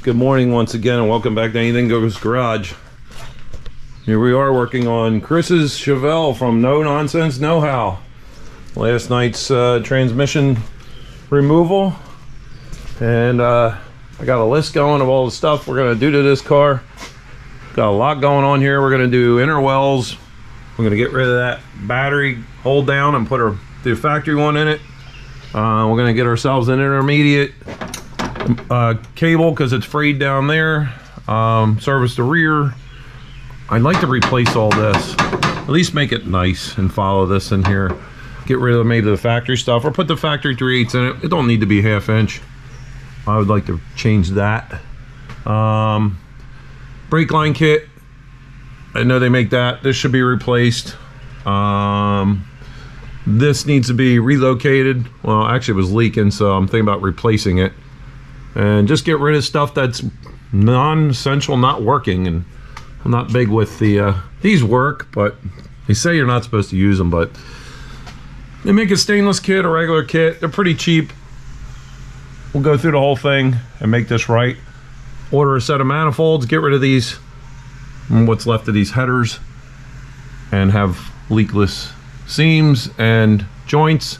Good morning once again, and welcome back to Anything Goes Garage. Here we are working on Chris's Chevelle from No Nonsense Know How. Last night's transmission removal, and I got a list going of all the stuff we're going to do to this car. Got a lot going on here. We're going to do inner wells. We're going to get rid of that battery hold down and put the factory one in it. We're going to get ourselves an intermediate cable because it's frayed down there. Service the rear. I'd like to replace all this, at least make it nice and follow this in here. Get rid of maybe the factory stuff or put the factory 3/8 in it. It don't need to be 1/2 inch. I would like to change that. Brake line kit, I know they make that. This should be replaced. This needs to be relocated. Well, actually it was leaking, so I'm thinking about replacing it. And just get rid of stuff that's non-essential, not working. And I'm not big with these work, but they say you're not supposed to use them, but they make a stainless kit, a regular kit. They're pretty cheap. We'll go through the whole thing and make this right. Order a set of manifolds, get rid of these, and what's left of these headers, and have leakless seams and joints.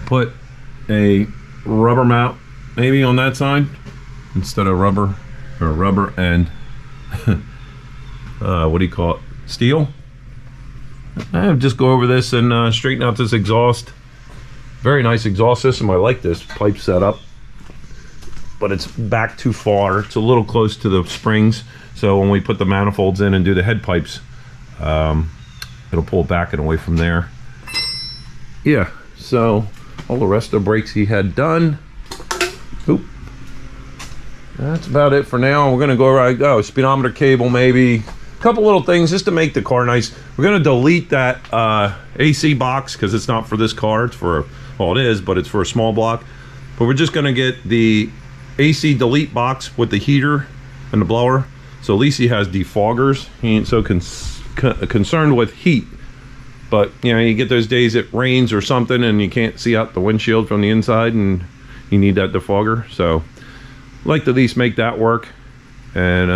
Put a rubber mount maybe on that side instead of rubber, or rubber and what do you call it, steel. Just go over this and straighten out this exhaust. Very nice exhaust system. I like this pipe setup, but it's back too far. It's a little close to the springs, so when we put the manifolds in and do the head pipes, it'll pull back and away from there. Yeah, so all the rest of the brakes he had done. Oop. That's about it for now. We're gonna go right, speedometer cable maybe. A couple little things just to make the car nice. We're gonna delete that AC box because it's not for this car. It's for, well, it is, but it's for a small block. But we're just gonna get the AC delete box with the heater and the blower. So at least he has defoggers. He ain't so concerned with heat. But you know, you get those days it rains or something and you can't see out the windshield from the inside and you need that defogger. So I'd like to at least make that work. And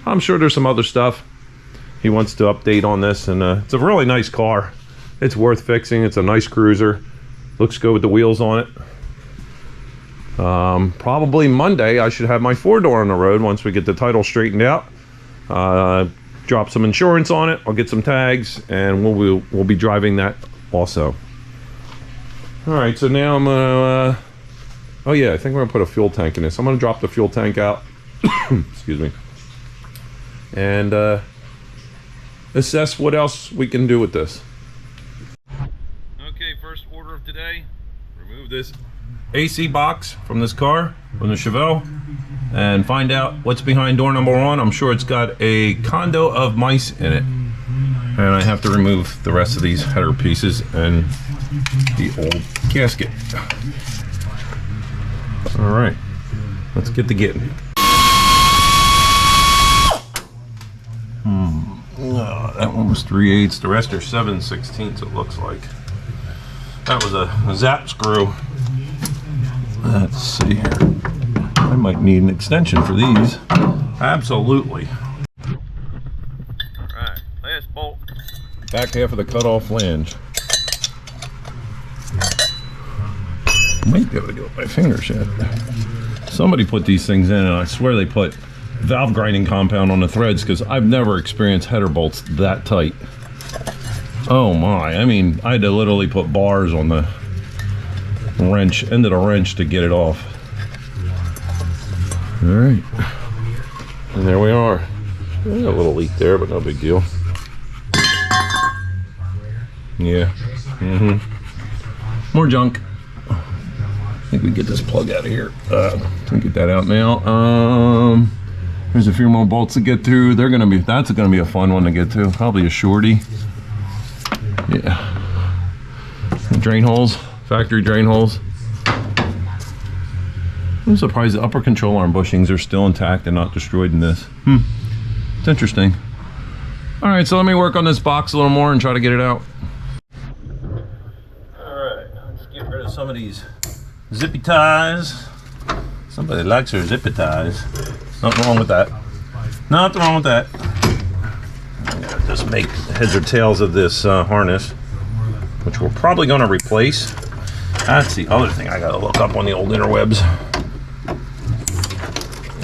I'm sure there's some other stuff he wants to update on this. And it's a really nice car. It's worth fixing. It's a nice cruiser. Looks good with the wheels on it. Probably Monday I should have my 4-door on the road once we get the title straightened out. Drop some insurance on it. I'll get some tags and we'll be driving that also. All right, so now I'm gonna oh yeah, I think we're gonna put a fuel tank in this. I'm gonna drop the fuel tank out. Excuse me. And assess what else we can do with this. Okay, first order of today. Remove this AC box from this car, from the Chevelle, and find out what's behind door number 1. I'm sure it's got a condo of mice in it. And I have to remove the rest of these header pieces and the old gasket. All right, let's get to getting. That one was 3/8. The rest are 7/16. It looks like. That was a zap screw. Let's see here. I might need an extension for these. Absolutely. All right, last bolt. Back half of the cutoff flange. I might be able to do it with my fingers yet. Somebody put these things in, and I swear they put valve grinding compound on the threads because I've never experienced header bolts that tight. Oh my, I mean, I had to literally put bars on the wrench, end of the wrench to get it off. All right, and there we are. A little leak there, but no big deal. Yeah, more junk. I think we get this plug out of here. Can get that out now. There's a few more bolts to get through. That's gonna be a fun one to get to. Probably a shorty. Yeah. Drain holes, factory drain holes. I'm surprised the upper control arm bushings are still intact and not destroyed in this. It's interesting. All right, so let me work on this box a little more and try to get it out. All right, let's get rid of some of these zippy ties. Somebody likes her zip-ties. Nothing wrong with that. Nothing wrong with that. I'm gonna just make heads or tails of this harness, which we're probably gonna replace. That's the other thing I gotta look up on the old interwebs.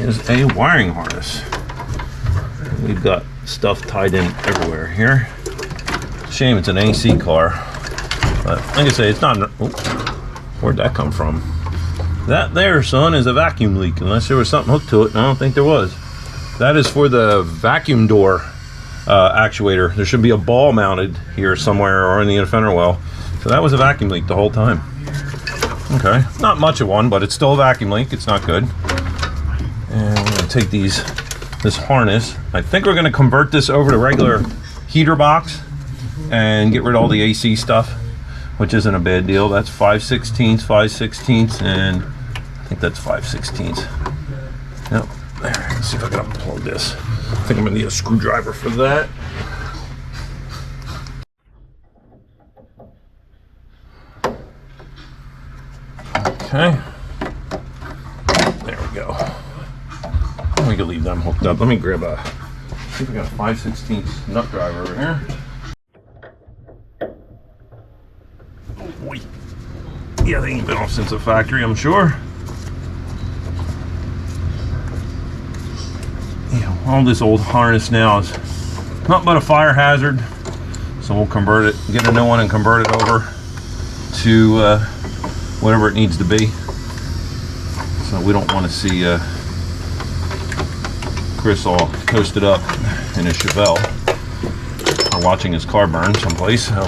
Is a wiring harness. We've got stuff tied in everywhere here. Shame it's an AC car. But like I say, it's not. Oh, where'd that come from? That there, son, is a vacuum leak. Unless there was something hooked to it, and I don't think there was. That is for the vacuum door actuator. There should be a ball mounted here somewhere or in the fender well. So that was a vacuum leak the whole time. Okay, not much of one, but it's still a vacuum leak. It's not good. And we're gonna take this harness. I think we're gonna convert this over to regular heater box and get rid of all the AC stuff, which isn't a bad deal. That's 5/16, 5/16, and I think that's 5/16. Yep, there. Let's see if I can unplug this. I think I'm gonna need a screwdriver for that. Okay. There we go. We can leave them hooked up. Let me grab see if we got a 5/16 nut driver over here. Oh boy. Yeah, they ain't been off since the factory, I'm sure. Yeah, all this old harness now is nothing but a fire hazard. So we'll convert it, get a new one and convert it over to whatever it needs to be. So we don't want to see Chris all toasted up in a Chevelle or watching his car burn someplace. So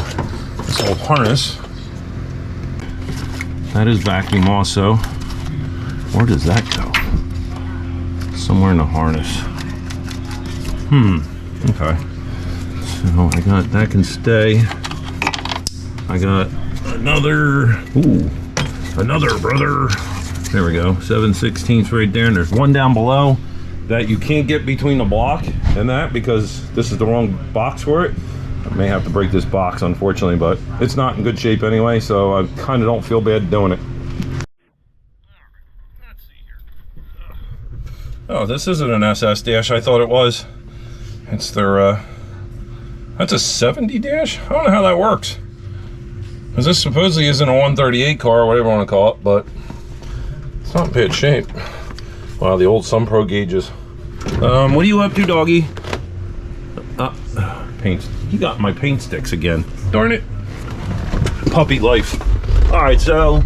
this old harness, that is vacuum also. Where does that go? Somewhere in the harness. Okay. So I got that can stay. I got another brother. There we go, 7/16 right there, and there's one down below that you can't get between the block and that because this is the wrong box for it. I may have to break this box, unfortunately, but it's not in good shape anyway, so I kind of don't feel bad doing it. Let's see here. Oh, this isn't an SS dash. I thought it was. It's their, that's a 70 dash? I don't know how that works. Because this supposedly isn't a 138 car or whatever you want to call it, but it's not in bad shape. Wow, the old Sunpro gauges. What are you up to, doggy? Paint. He got my paint sticks again. Darn it. Puppy life. All right, so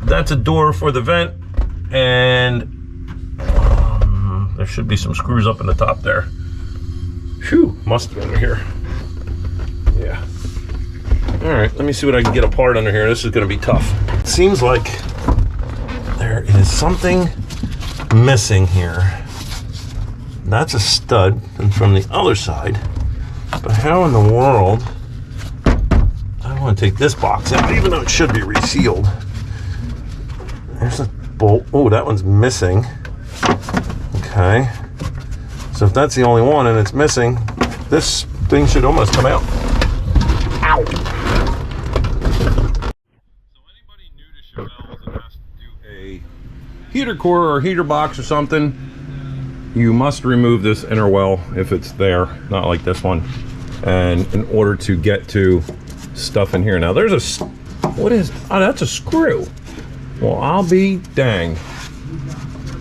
that's a door for the vent, and there should be some screws up in the top there. Phew, must have been under here. Yeah. All right, let me see what I can get apart under here. This is going to be tough. It seems like there is something missing here. That's a stud, and from the other side. But how in the world? I want to take this box out, even though it should be resealed. There's a bolt. Oh, that one's missing. Okay. So if that's the only one and it's missing, this thing should almost come out. Ow! So anybody new to Chevelles and has to do a heater core or heater box or something, you must remove this inner well if it's there, not like this one, and in order to get to stuff in here. Now there's a, what is, oh, that's a screw. Well, I'll be dang.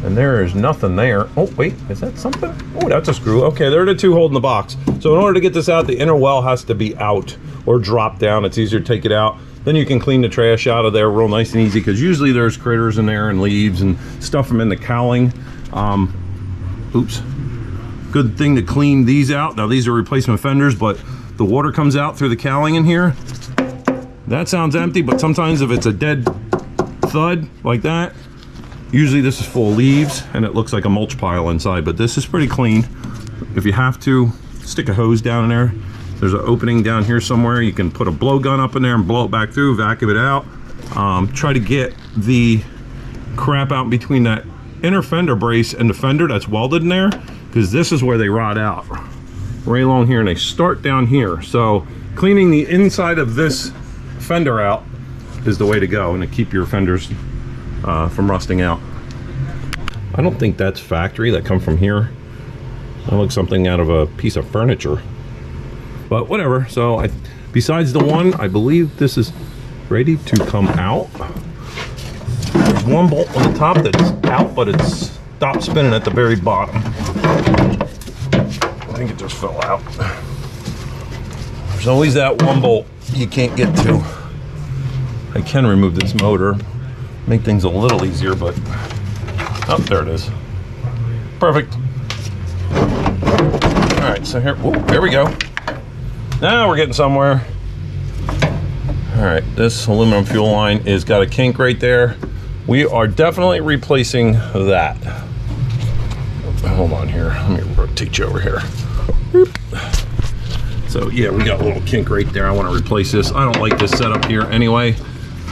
And there is nothing there. Oh, wait, is that something? Oh, that's a screw. Okay, there are the two holding the box. So in order to get this out, the inner well has to be out or drop down. It's easier to take it out. Then you can clean the trash out of there real nice and easy, because usually there's critters in there and leaves and stuff from in the cowling. Oops. Good thing to clean these out. Now these are replacement fenders, but the water comes out through the cowling in here. That sounds empty, but sometimes if it's a dead thud like that, usually this is full of leaves and it looks like a mulch pile inside, but this is pretty clean. If you have to, stick a hose down in there. There's an opening down here somewhere. You can put a blowgun up in there and blow it back through, vacuum it out. Try to get the crap out between that inner fender brace and the fender that's welded in there, because this is where they rot out. Right along here, and they start down here. So cleaning the inside of this fender out is the way to go, and to keep your fenders from rusting out. I don't think that's factory. That come from here. That looks something out of a piece of furniture. But whatever. So besides the one, I believe this is ready to come out. There's one bolt on the top that's out, but it's stopped spinning at the very bottom. I think it just fell out. There's always that one bolt you can't get to. I can remove this motor, make things a little easier, but oh, there it is. Perfect. All right, so here, whoa, there we go. Now we're getting somewhere. All right, this aluminum fuel line is got a kink right there. We are definitely replacing that. Hold on here, let me rotate you over here. So yeah, we got a little kink right there. I want to replace this. I don't like this setup here anyway.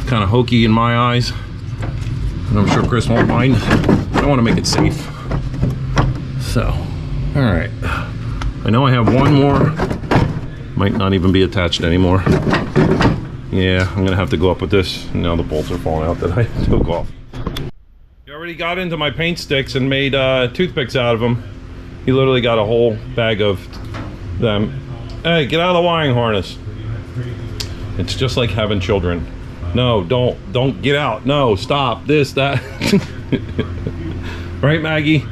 Kind of hokey in my eyes. And I'm sure Chris won't mind. I want to make it safe. So, all right. I know I have one more. Might not even be attached anymore. Yeah, I'm gonna have to go up with this. Now the bolts are falling out that I took off. He already got into my paint sticks and made toothpicks out of them. He literally got a whole bag of them. Hey, get out of the wiring harness. It's just like having children. No, don't get out. No, stop this, that. Right, Maggie?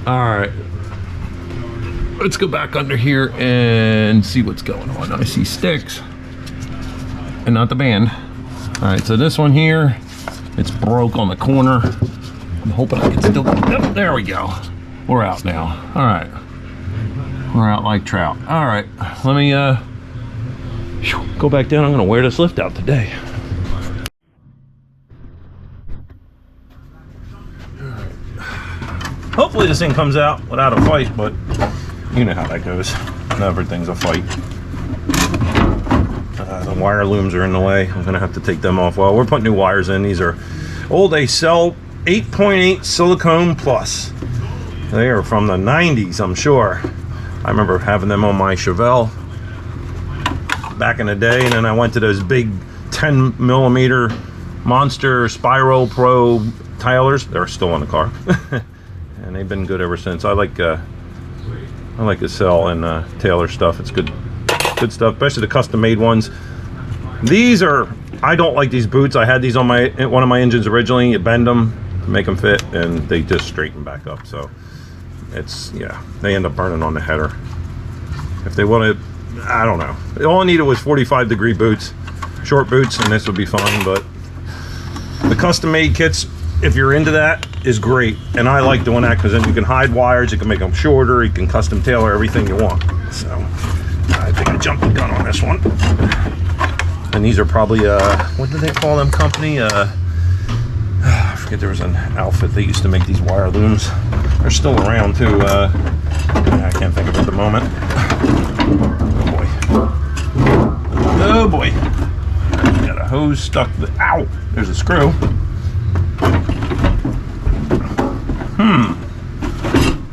All right. Let's go back under here and see what's going on. I see sticks and not the band. All right, so this one here, it's broke on the corner. I'm hoping I can still, oh, there we go. We're out now. All right. We're out like trout. All right, let me go back down. I'm gonna wear this lift out today. Hopefully this thing comes out without a fight, but you know how that goes. Everything's a fight. The wire looms are in the way. I'm gonna have to take them off. Well, we're putting new wires in. These are old Acell 8.8 silicone plus. They are from the 90s, I'm sure. I remember having them on my Chevelle back in the day, and then I went to those big 10 millimeter Monster Spiral Pro tilers. They're still in the car. And they've been good ever since. I like Acell and Taylor stuff. It's good stuff, especially the custom made ones. These are, I don't like these boots. I had these on one of my engines originally. You bend them to make them fit, and they just straighten back up. So it's, yeah, they end up burning on the header. If they wanted, I don't know. All I needed was 45-degree boots, short boots, and this would be fine. But the custom made kits, if you're into that, is great. And I like doing that because then you can hide wires, you can make them shorter, you can custom tailor everything you want. So I think I jumped the gun on this one. And these are probably, what do they call them company? I forget, there was an outfit that used to make these wire looms. They're still around too. I can't think of it at the moment. Oh boy. Oh boy. Got a hose stuck, ow, there's a screw.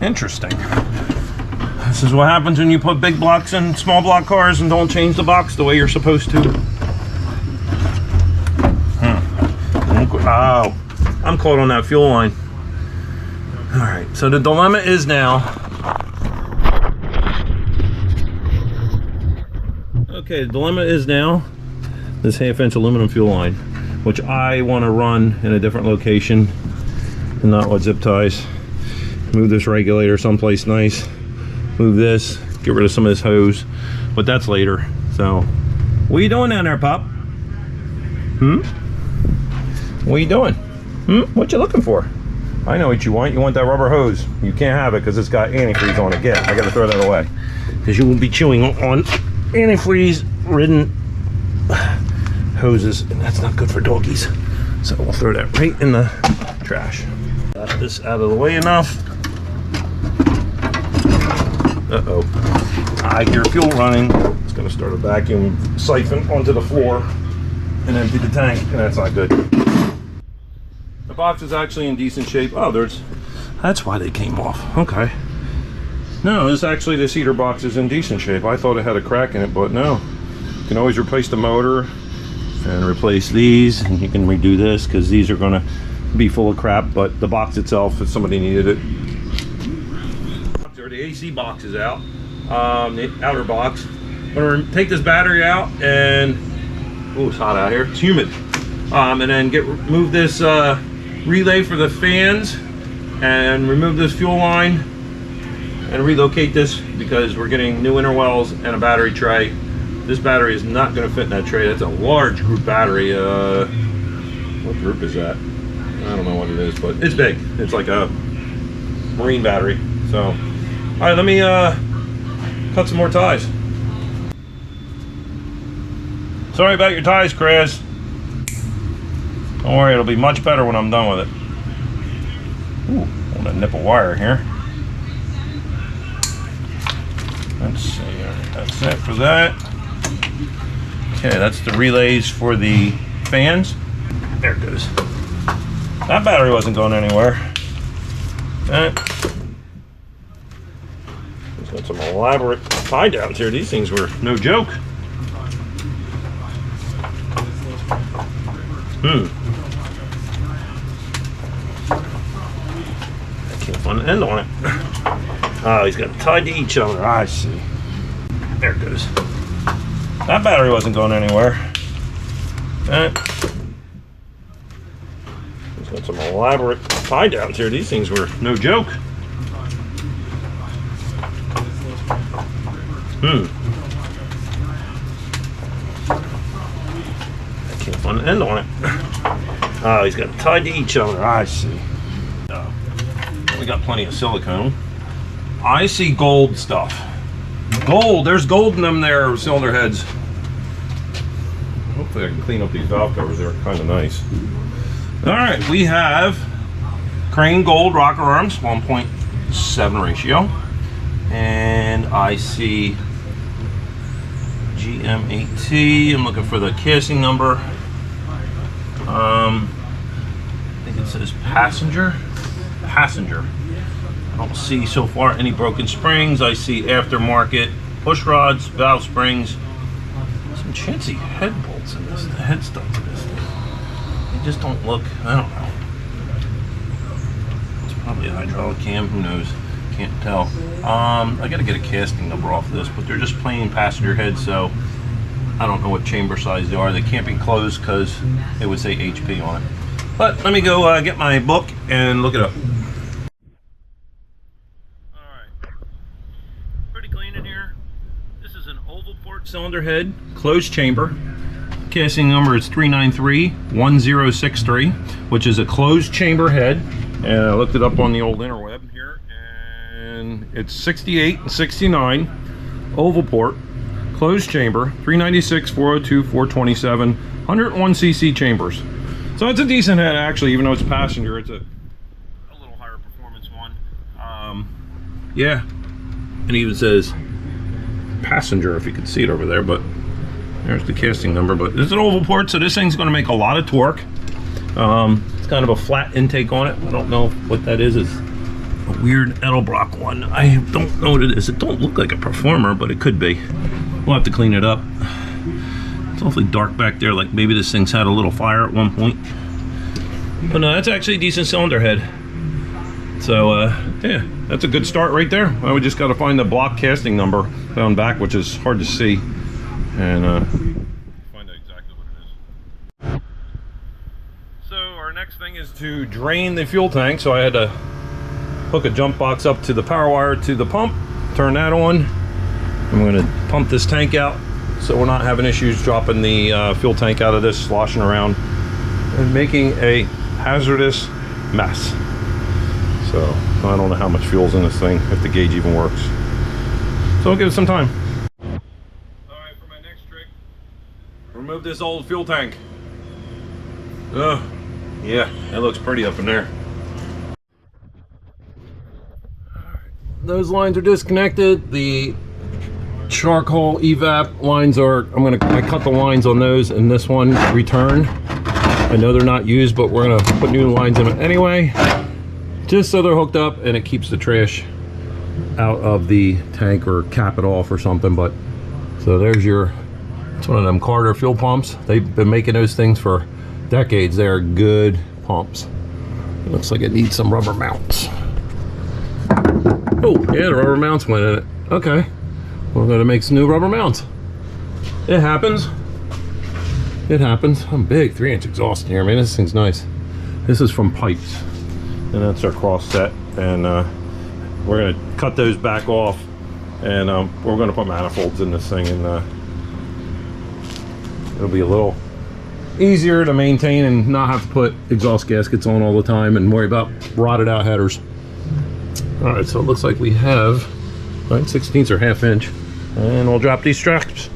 Interesting. This is what happens when you put big blocks in small block cars and don't change the box the way you're supposed to. Oh, I'm caught on that fuel line. All right, so the dilemma is now. Okay, the dilemma is now this 1/2-inch aluminum fuel line, which I want to run in a different location and not with zip ties. Move this regulator someplace nice. Move this, get rid of some of this hose, but that's later. So, what are you doing down there, Pop? What are you doing? What you looking for? I know what you want. You want that rubber hose. You can't have it because it's got antifreeze on it. Get it. I gotta throw that away because you will be chewing on antifreeze-ridden hoses, and that's not good for doggies. So we'll throw that right in the trash. Got this out of the way enough. Uh-oh. I hear fuel running. It's gonna start a vacuum siphon onto the floor and empty the tank, and that's not good. The box is actually in decent shape. Oh, that's why they came off. Okay. No, this heater box is in decent shape. I thought it had a crack in it, but no. You can always replace the motor and replace these, and you can redo this because these are gonna be full of crap, but the box itself, if somebody needed it. The AC box is out, the outer box. I'm gonna take this battery out and, oh, it's hot out here, it's humid. And then remove this relay for the fans and remove this fuel line and relocate this because we're getting new interwells and a battery tray. This battery is not going to fit in that tray. That's a large group battery. What group is that? I don't know what it is, but it's big. It's like a marine battery. So, all right, let me cut some more ties. Sorry about your ties, Chris. Don't worry, it'll be much better when I'm done with it. Ooh, want a nipple wire here. Let's see, that's it for that. Okay, that's the relays for the fans. There it goes. That battery wasn't going anywhere. Just got some elaborate tie downs here. These things were no joke. I can't find an end on it. Oh, he's got it tied to each other. I see. There it goes. That battery wasn't going anywhere. He's got some elaborate tie downs here. These things were no joke. I can't find an end on it. Oh, he's got it tied to each other. I see. We got plenty of silicone. I see gold stuff. Gold, there's gold in them there cylinder heads. Hopefully I can clean up these valve covers. They're kind of nice. All right, we have Crane gold rocker arms, 1.7 ratio. And I see GM8T. I'm looking for the casing number. I think it says passenger. I don't see so far any broken springs. I see aftermarket push rods, valve springs, some chancy head bolts in this, the head stuff to this thing. They just don't look, I don't know. It's probably a hydraulic cam, who knows? Can't tell. I gotta get a casting number off of this, but they're just plain passenger heads, so I don't know what chamber size they are. They can't be closed because it would say HP on it. But let me go get my book and look it up. Cylinder head, closed chamber. Casting number is 3931063, which is a closed chamber head. And I looked it up on the old interweb here, and it's 68 and 69 oval port, closed chamber, 396, 402, 427, 101 cc chambers. So it's a decent head actually, even though it's passenger. It's a little higher performance one. Yeah, and it even says passenger, if you can see it over there, but there's the casting number. But it's an oval port, so this thing's going to make a lot of torque. It's kind of a flat intake on it. I don't know what that is. It's a weird Edelbrock one. I don't know what it is. It don't look like a Performer, but it could be. We'll have to clean it up. It's awfully dark back there, like maybe this thing's had a little fire at one point. But no, that's actually a decent cylinder head. So yeah, that's a good start right there. I would just got to find the block casting number down back, which is hard to see, and find out exactly what it is. So our next thing is to drain the fuel tank. So I had to hook a jump box up to the power wire to the pump, turn that on. I'm going to pump this tank out so we're not having issues dropping the fuel tank out of this, sloshing around and making a hazardous mess. So I don't know how much fuel's in this thing, if the gauge even works. So I'll give it some time. Alright, for my next trick, remove this old fuel tank. Oh, yeah, that looks pretty up in there. Alright, those lines are disconnected. The charcoal evap lines are, I cut the lines on those, and this one return. I know they're not used, but we're gonna put new lines in it anyway, just so they're hooked up and it keeps the trash out of the tank, or cap it off or something. But so there's it's one of them Carter fuel pumps. They've been making those things for decades. They're good pumps. Looks like it needs some rubber mounts. Oh, yeah, the rubber mounts went in it. Okay. We're gonna make some new rubber mounts. It happens. It happens. I'm big, 3-inch exhaust here, man. This thing's nice. This is from Pipes. And that's our cross set. And we're gonna cut those back off. And we're gonna put manifolds in this thing, and it'll be a little easier to maintain and not have to put exhaust gaskets on all the time and worry about rotted out headers. All right, so it looks like we have 9/16 or 1/2 inch, and we'll drop these straps.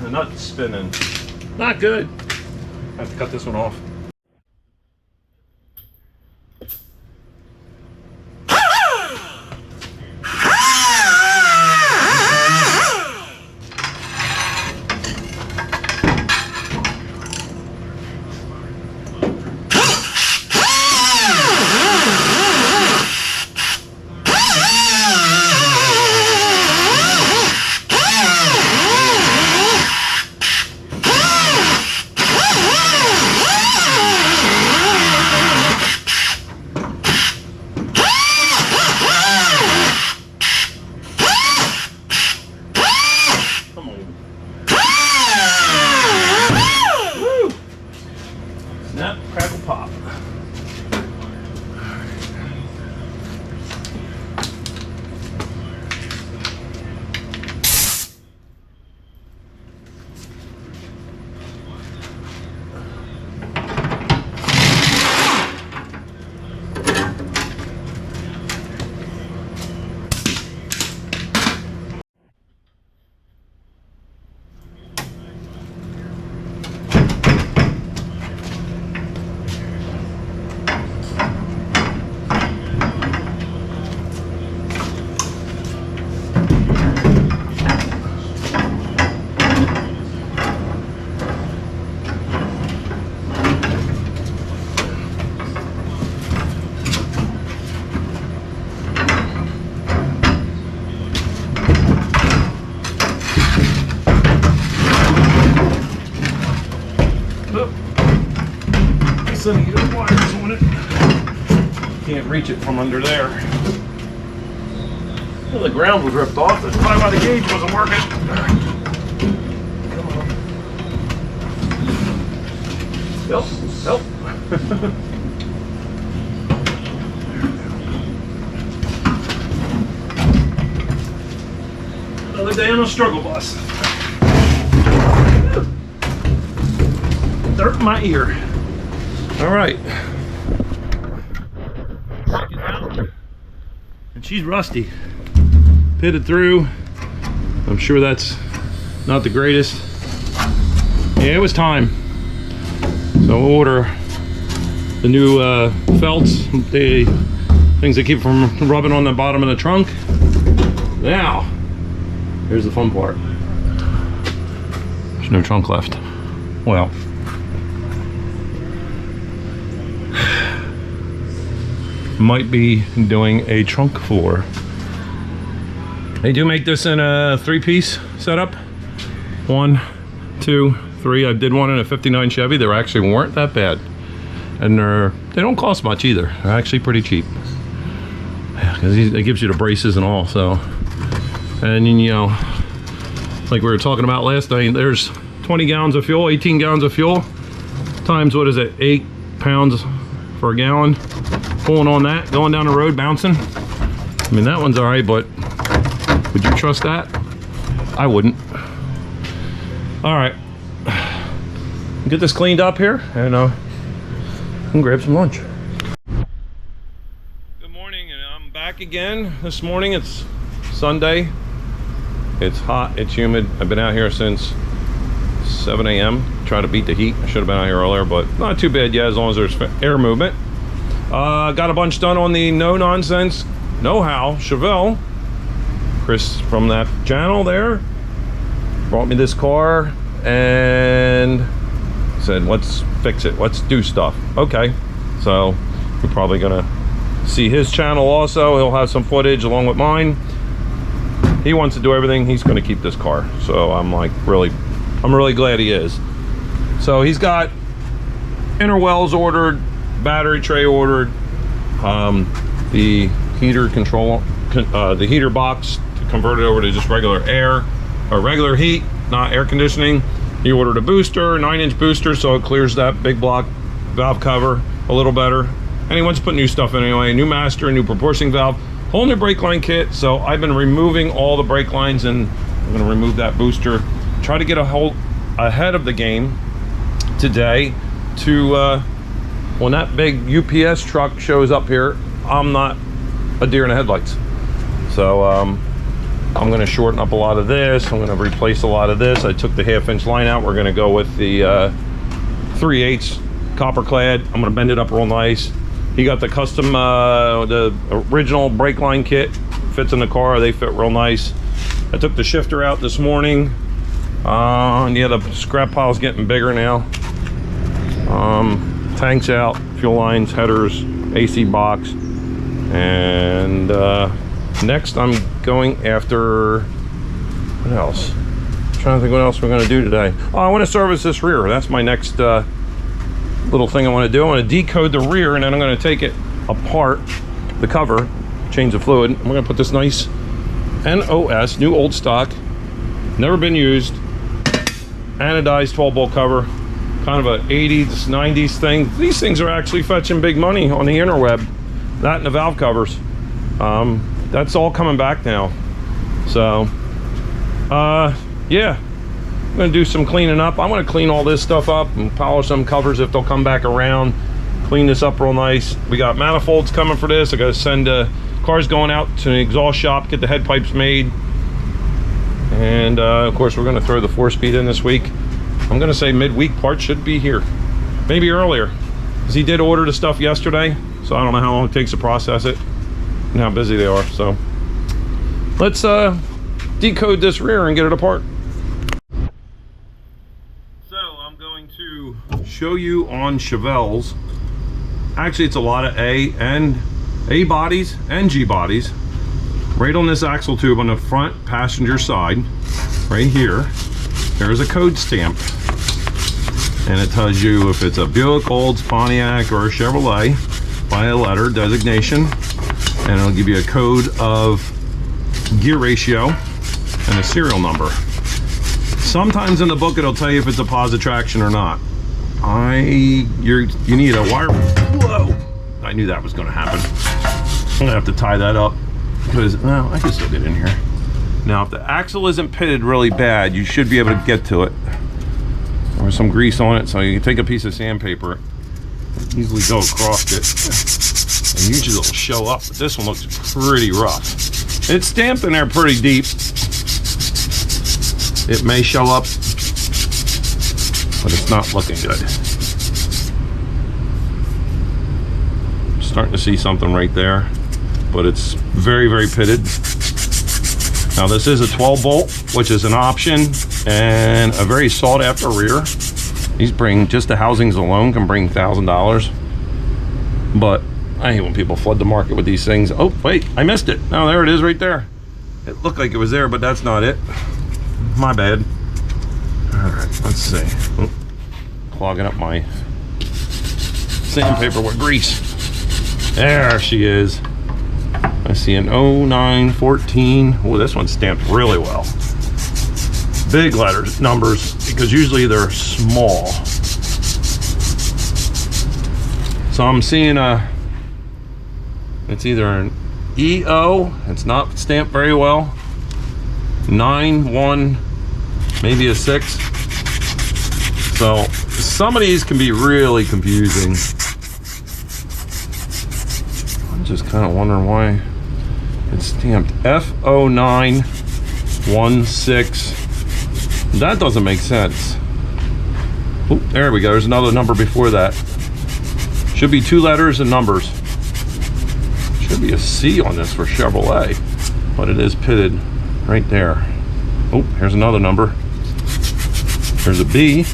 The nut's spinning. Not good. I have to cut this one off. Snap, crackle, pop. Some of the wires on it. Can't reach it from under there. Well, the ground was ripped off. That's probably why the gauge wasn't working. Come on. Help, help. Another day on a struggle bus. Dirt in my ear. All right. And she's rusty. Pitted through. I'm sure that's not the greatest. Yeah, it was time. So we'll order the new felts, the things that keep from rubbing on the bottom of the trunk. Now, here's the fun part. There's no trunk left. Well, might be doing a trunk floor. They do make this in a 3-piece setup. 1, 2, 3. I did one in a 59 Chevy. They actually weren't that bad. And they don't cost much either. They're actually pretty cheap. Yeah, because it gives you the braces and all, so. And you know, like we were talking about last night, there's 20 gallons of fuel, 18 gallons of fuel, times what is it, 8 pounds for a gallon. Pulling on that, going down the road, bouncing. I mean, that one's all right, but would you trust that? I wouldn't. All right, get this cleaned up here, and we can grab some lunch. Good morning, and I'm back again. This morning, it's Sunday. It's hot, it's humid. I've been out here since 7 a.m. trying to beat the heat. I should have been out here earlier, but not too bad yet, as long as there's air movement. Got a bunch done on the no-nonsense Know-How Chevelle, Chris from that channel there, brought me this car and said, let's fix it, let's do stuff. Okay, so we're probably gonna see his channel also. He'll have some footage along with mine. He wants to do everything. He's going to keep this car, so I'm really glad he is. So he's got inner wells ordered, battery tray ordered, the heater control, the heater box to convert it over to just regular air or regular heat, not air conditioning. He ordered a booster, 9-inch booster, so it clears that big block valve cover a little better. And he wants to put new stuff in anyway, new master, new proportioning valve, whole new brake line kit. So I've been removing all the brake lines, and I'm gonna remove that booster. Try to get a hold ahead of the game today to, when that big UPS truck shows up here, I'm not a deer in the headlights. So I'm gonna shorten up a lot of this. I'm gonna replace a lot of this. I took the 1/2-inch line out. We're gonna go with the 3/8 copper clad. I'm gonna bend it up real nice. He got the custom, the original brake line kit, fits in the car. They fit real nice. I took the shifter out this morning. And yeah, the scrap pile's getting bigger now. Tanks out, fuel lines, headers, AC box. And next I'm going after, what else? I'm trying to think what else we're gonna do today. Oh, I wanna service this rear. That's my next little thing I want to do. I want to decode the rear, and then I'm going to take it apart, the cover, change the fluid. I'm going to put this nice NOS, new old stock, never been used, anodized 12-bolt cover, kind of a 80s, 90s thing. These things are actually fetching big money on the interweb. That and the valve covers. That's all coming back now. So, yeah. I'm gonna do some cleaning up. I'm gonna clean all this stuff up and polish some covers if they'll come back around. Clean this up real nice. We got manifolds coming for this. I gotta send cars going out to an exhaust shop, get the head pipes made. And of course we're gonna throw the 4-speed in this week. I'm gonna say midweek parts should be here. Maybe earlier, because he did order the stuff yesterday. So I don't know how long it takes to process it and how busy they are. So let's decode this rear and get it apart. To show you on Chevelles, actually it's a lot of A bodies and G bodies right on this axle tube on the front passenger side right here. There's a code stamp, and it tells you if it's a Buick, Olds, Pontiac, or a Chevrolet by a letter designation, and it'll give you a code of gear ratio and a serial number. Sometimes in the book it'll tell you if it's a positive traction or not. You need a wire. Whoa! I knew that was going to happen. I'm gonna have to tie that up because, well, I can still get in here. Now, if the axle isn't pitted really bad, you should be able to get to it. Or some grease on it, so you can take a piece of sandpaper, easily go across it, and usually it'll show up. But this one looks pretty rough. It's stamped in there pretty deep. It may show up, but it's not looking good. Starting to see something right there, but it's very, very pitted. Now this is a 12-bolt, which is an option, and a very sought after rear. These bring, just the housings alone can bring $1,000. But I hate when people flood the market with these things. Oh, wait, I missed it. Oh, there it is right there. It looked like it was there, but that's not it. My bad. All right, let's see. Oh, clogging up my sandpaper with grease. There she is. I see an 0914. Oh, this one's stamped really well. Big letters, numbers, because usually they're small. So I'm seeing it's either an EO, it's not stamped very well. 9-1, maybe a 6. So some of these can be really confusing. I'm just kind of wondering why it's stamped F0916. That doesn't make sense. Oh, there we go. There's another number before that. Should be 2 letters and numbers. Should be a C on this for Chevrolet, but it is pitted right there. Oh, here's another number. There's a B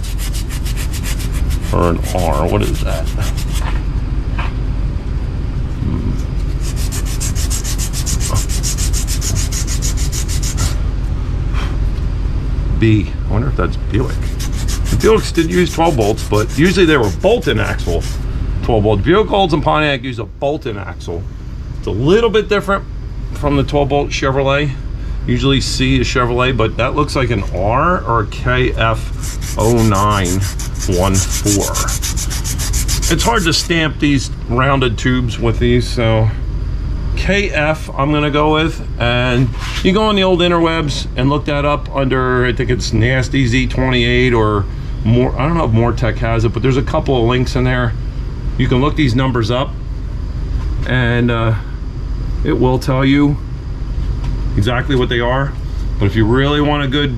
or an R. What is that? B. I wonder if that's Buick. The Buicks did use 12 bolts, but usually they were bolt-in axle 12 bolt. Buick Olds and Pontiac use a bolt-in axle. It's a little bit different from the 12 bolt Chevrolet. Usually C is Chevrolet, but that looks like an R or a KF0914. It's hard to stamp these rounded tubes with these, so KF I'm gonna go with. And you go on the old interwebs and look that up under, I think it's Nasty Z28 or more. I don't know if Moretech has it, but there's a couple of links in there. You can look these numbers up and it will tell you exactly what they are. But if you really want a good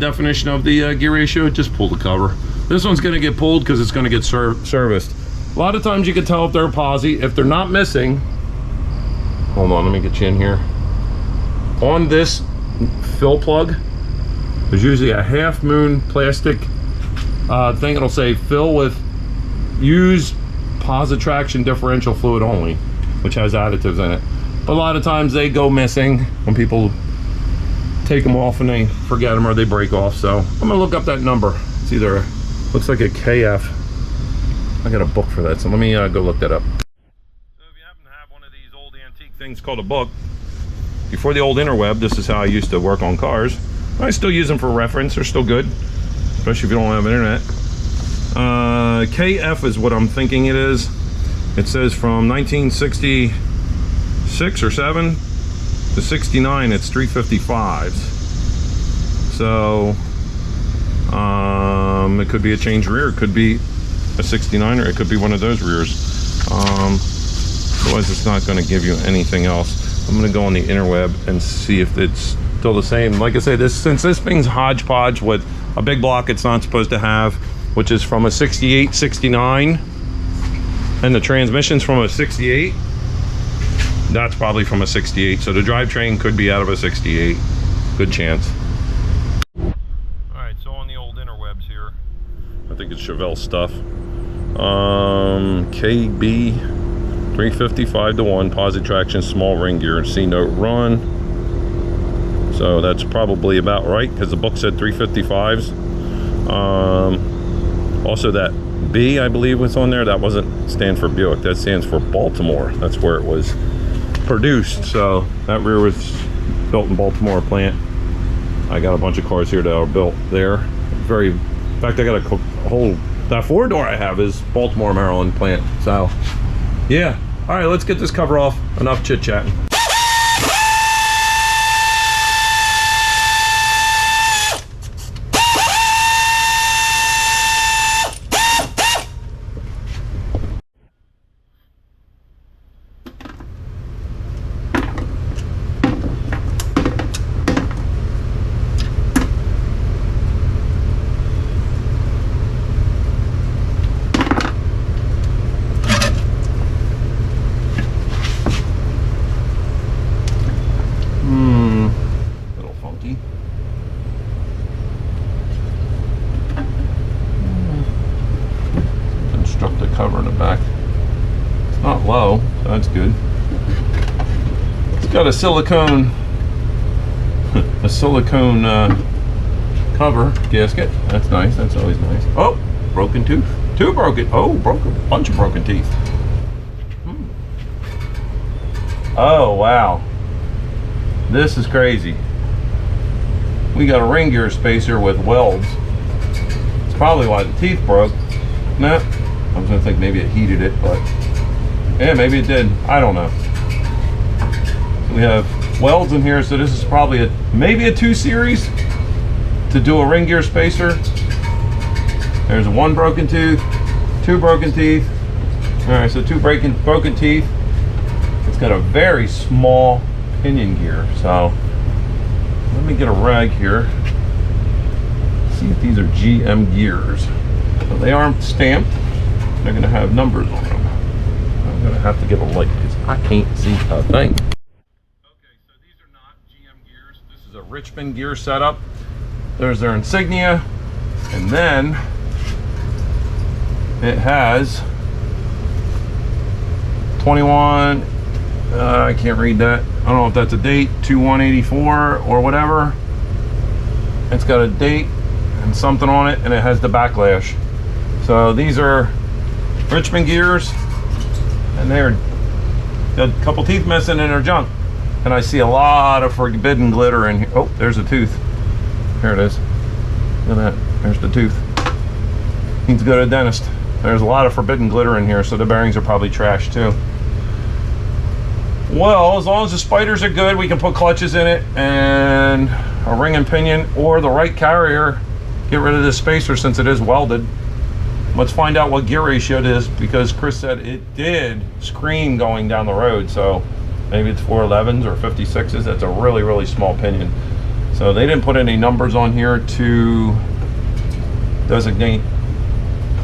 definition of the gear ratio, just pull the cover. This one's gonna get pulled because it's gonna get serviced. A lot of times you can tell if they're posi. If they're not missing, hold on, let me get you in here. On this fill plug, there's usually a half moon plastic thing. It'll say fill with use positive traction differential fluid only, which has additives in it. But a lot of times they go missing when people take them off and they forget them or they break off. So I'm gonna look up that number. It's either, looks like a KF. I got a book for that, so let me go look that up. So if you happen to have one of these old antique things called a book, before the old interweb, this is how I used to work on cars. I still use them for reference.'re still good, especially if you don't have internet. KF is what I'm thinking it is. It says from 1966 or 7 to 69, it's 355s. So it could be a changed rear, it could be a 69, or it could be one of those rears. Otherwise it's not going to give you anything else. I'm going to go on the interweb and see if it's still the same. Like I say, since this thing's hodgepodge with a big block it's not supposed to have, which is from a 68, 69, and the transmission's from a 68, that's probably from a 68. So the drivetrain could be out of a 68. Good chance. Alright, so on the old interwebs here, I think it's Chevelle stuff. KB 355 to 1, positive traction, small ring gear, C note run. So that's probably about right because the book said 355s. Also that B, I believe, was on there. That wasn't stand for Buick. That stands for Baltimore. That's where it was produced. So that rear was built in Baltimore plant. I got a bunch of cars here that are built there. In fact, I got a whole, that 4-door I have is Baltimore, Maryland plant. So yeah. All right, let's get this cover off. Enough chit-chatting. Cover in the back. It's not low, so that's good. It's got a silicone cover gasket. That's nice. That's always nice. Oh, broken tooth. Two broken. Oh, broken. Bunch of broken teeth. Oh wow, this is crazy. We got a ring gear spacer with welds. It's probably why the teeth broke. Nah. I was gonna think maybe it heated it, but yeah, maybe it did. I don't know. So we have welds in here, so this is probably maybe a 2 series to do a ring gear spacer. There's one broken tooth, 2 broken teeth. All right, so 2 broken teeth. It's got a very small pinion gear. So let me get a rag here. See if these are GM gears. So they aren't stamped. They're going to have numbers on them. I'm going to have to get a light because I can't see a thing. Okay, so these are not GM gears. This is a Richmond gear setup. There's their insignia, and then it has 21, I can't read that. I don't know if that's a date, 2184 or whatever. It's got a date and something on it, and it has the backlash. So these are Richmond gears, and they're got a couple teeth missing in their junk. And I see a lot of forbidden glitter in here. Oh, there's a tooth. Here it is. Look at that. There's the tooth. Needs to go to the dentist. There's a lot of forbidden glitter in here, so the bearings are probably trashed too. Well, as long as the spiders are good, we can put clutches in it and a ring and pinion or the right carrier. Get rid of this spacer since it is welded. Let's find out what gear ratio it is, because Chris said it did scream going down the road. So maybe it's 411s or 56s. That's a really, really small pinion. So they didn't put any numbers on here to designate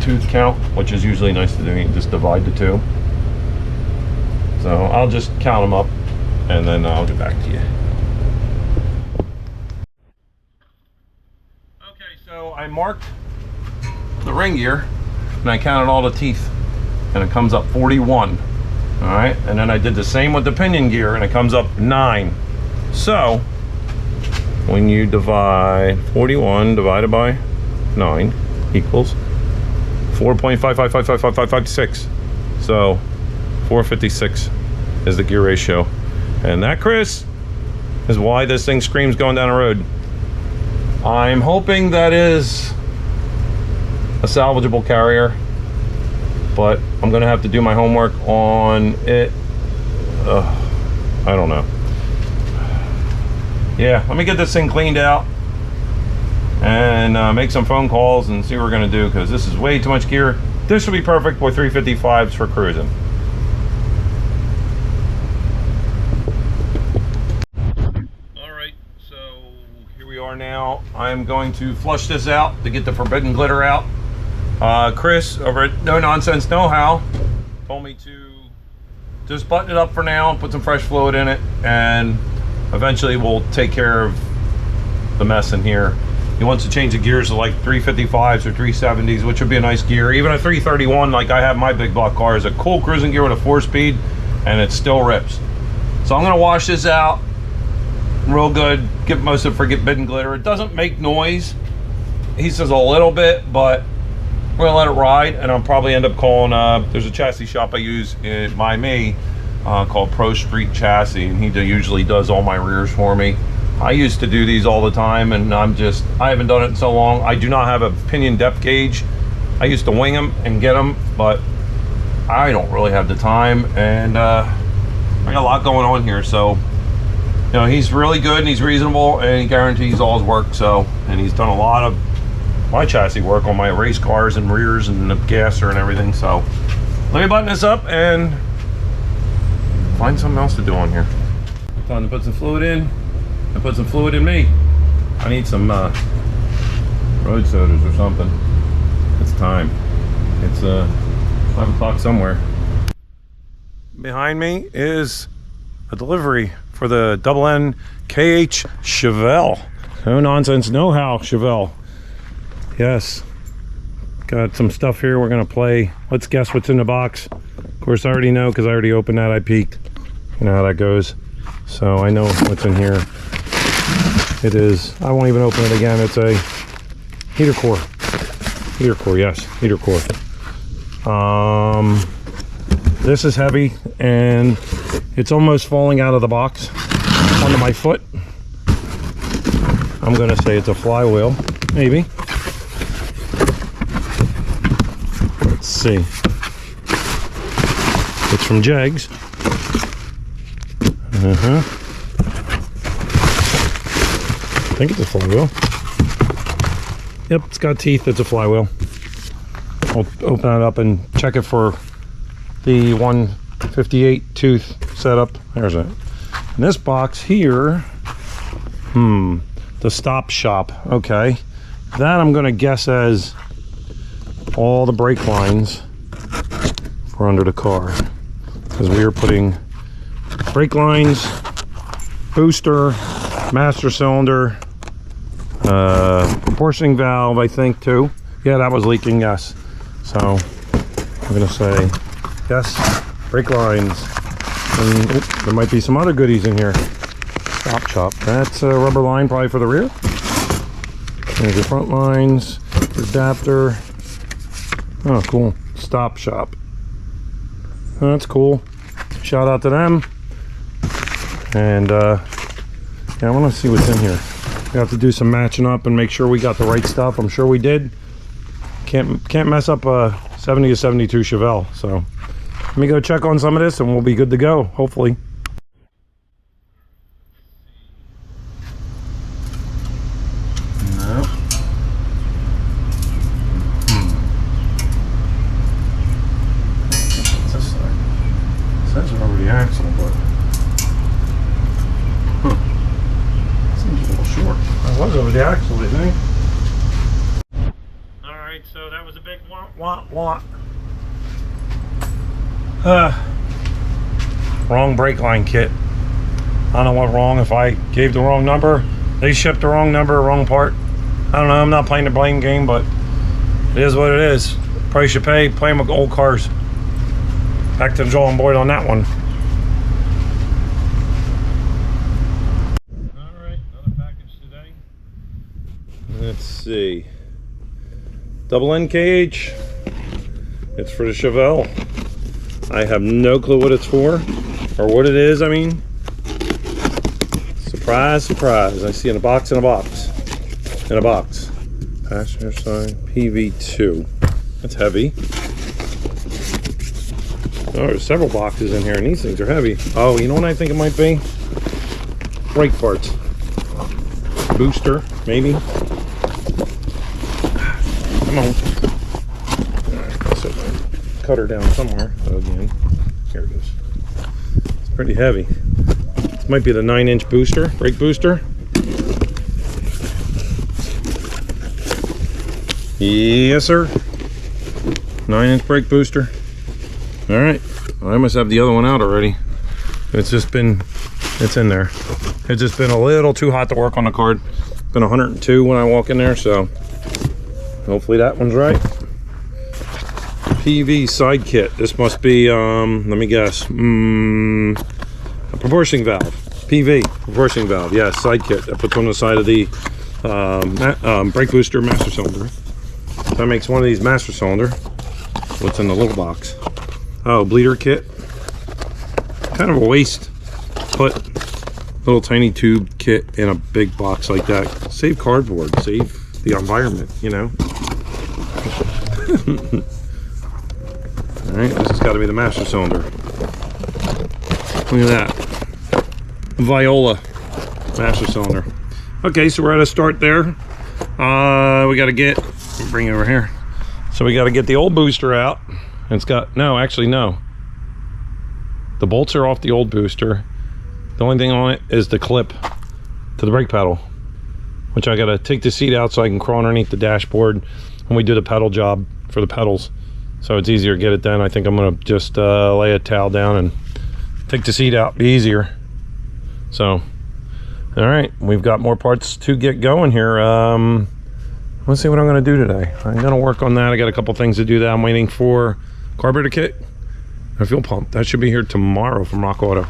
tooth count, which is usually nice to do. You can just divide the two. So I'll just count them up and then I'll get back to you. Okay, so I marked the ring gear and I counted all the teeth and it comes up 41. All right, and then I did the same with the pinion gear and it comes up 9. So when you divide 41 divided by 9 equals 4.5555556. So 456 is the gear ratio. And that, Chris, is why this thing screams going down the road. I'm hoping that is a salvageable carrier, but I'm gonna have to do my homework on it. I don't know. Yeah, let me get this thing cleaned out and make some phone calls and see what we're gonna do, because this is way too much gear. This would be perfect for 355s for cruising. All right, so here we are now. I'm going to flush this out to get the forbidden glitter out. Chris over at No Nonsense Know How told me to just button it up for now, put some fresh fluid in it, and eventually we'll take care of the mess in here. He wants to change the gears to like 355s or 370s, which would be a nice gear. Even a 331, like I have my big block car, is a cool cruising gear with a 4-speed, and it still rips. So I'm gonna wash this out real good, get most of the forbidden glitter. It doesn't make noise. He says a little bit, but we're gonna let it ride, and I'll probably end up calling, there's a chassis shop I use by me called Pro Street Chassis, and he usually does all my rears for me. I used to do these all the time, and I haven't done it in so long. I do not have a pinion depth gauge. I used to wing them and get them, but I don't really have the time, and I got a lot going on here. So, you know, he's really good and he's reasonable, and he guarantees all his work. So, and he's done a lot of my chassis work on my race cars and rears and the gasser and everything. So let me button this up and find something else to do on here. Time to put some fluid in and put some fluid in me. I need some road sodas or something. It's time. It's 5 o'clock somewhere. Behind me is a delivery for the NNKH Chevelle. No Nonsense Know How Chevelle. Yes, got some stuff here. We're gonna play let's guess what's in the box. Of course I already know because I already opened that. I peeked. You know how that goes. So I know what's in here. It is, I won't even open it again. It's a heater core. Heater core, yes, heater core. This is heavy and it's almost falling out of the box onto my foot. I'm gonna say it's a flywheel, maybe. Let's see. It's from Jegs. I think it's a flywheel. Yep, it's got teeth. It's a flywheel. I'll open it up and check it for the 158 tooth setup. There's it. In this box here, the stop shop. Okay, that I'm gonna guess as all the brake lines for under the car, because we are putting brake lines, booster, master cylinder, proportioning valve, I think too. Yeah, that was leaking, yes. So I'm gonna say yes, brake lines. And there might be some other goodies in here. Stop shop. That's a rubber line probably for the rear. There's your front lines, your adapter. Oh, cool. Stop shop. That's cool. Shout out to them. And yeah, I want to see what's in here. We have to do some matching up and make sure we got the right stuff. I'm sure we did. Can't mess up a 70 to 72 Chevelle. So let me go check on some of this and we'll be good to go, hopefully. No. What's this side? It says over the axle, but seems a little short. It was over the axle, I think. Alright, so that was a big want. Wrong brake line kit. I don't know what wrong, if I gave the wrong number, they shipped the wrong number, wrong part. I don't know, I'm not playing the blame game, but it is what it is. Price you pay, playing with old cars. Back to the drawing board on that one. Alright, another package today. Let's see. Double NKH. It's for the Chevelle. I have no clue what it's for, or what it is, I mean. Surprise, surprise. I see in a box, in a box. In a box. Passenger side, PV2. That's heavy. Oh, there's several boxes in here, and these things are heavy. Oh, you know what I think it might be? Brake parts. Booster, maybe. Come on. So cut her down somewhere. Again, here it is. It's pretty heavy. This might be the 9-inch booster, brake booster. Yes, sir. 9-inch brake booster. All right. Well, I must have the other one out already. It's in there. It's just been a little too hot to work on the card. It's been 102 when I walk in there, so hopefully that one's right. PV side kit. This must be, let me guess, a proportioning valve. PV, proportioning valve. Yes, side kit. That puts on the side of the brake booster master cylinder. That makes one of these master cylinder. What's in the little box? Oh, bleeder kit. Kind of a waste. Put little tiny tube kit in a big box like that. Save cardboard. Save the environment, you know. All right, this has got to be the master cylinder. Look at that. Viola master cylinder. Okay, so we're at a start there. We got to get, bring it over here. So we got to get the old booster out. It's got, no, actually no. The bolts are off the old booster. The only thing on it is the clip to the brake pedal, which I got to take the seat out so I can crawl underneath the dashboard when we do the pedal job for the pedals. So it's easier to get it done. I think I'm gonna just lay a towel down and take the seat out, be easier. So, all right, we've got more parts to get going here. Let's see what I'm gonna do today. I'm gonna work on that. I got a couple things to do that. I'm waiting for carburetor kit and fuel pump. That should be here tomorrow from Rock Auto.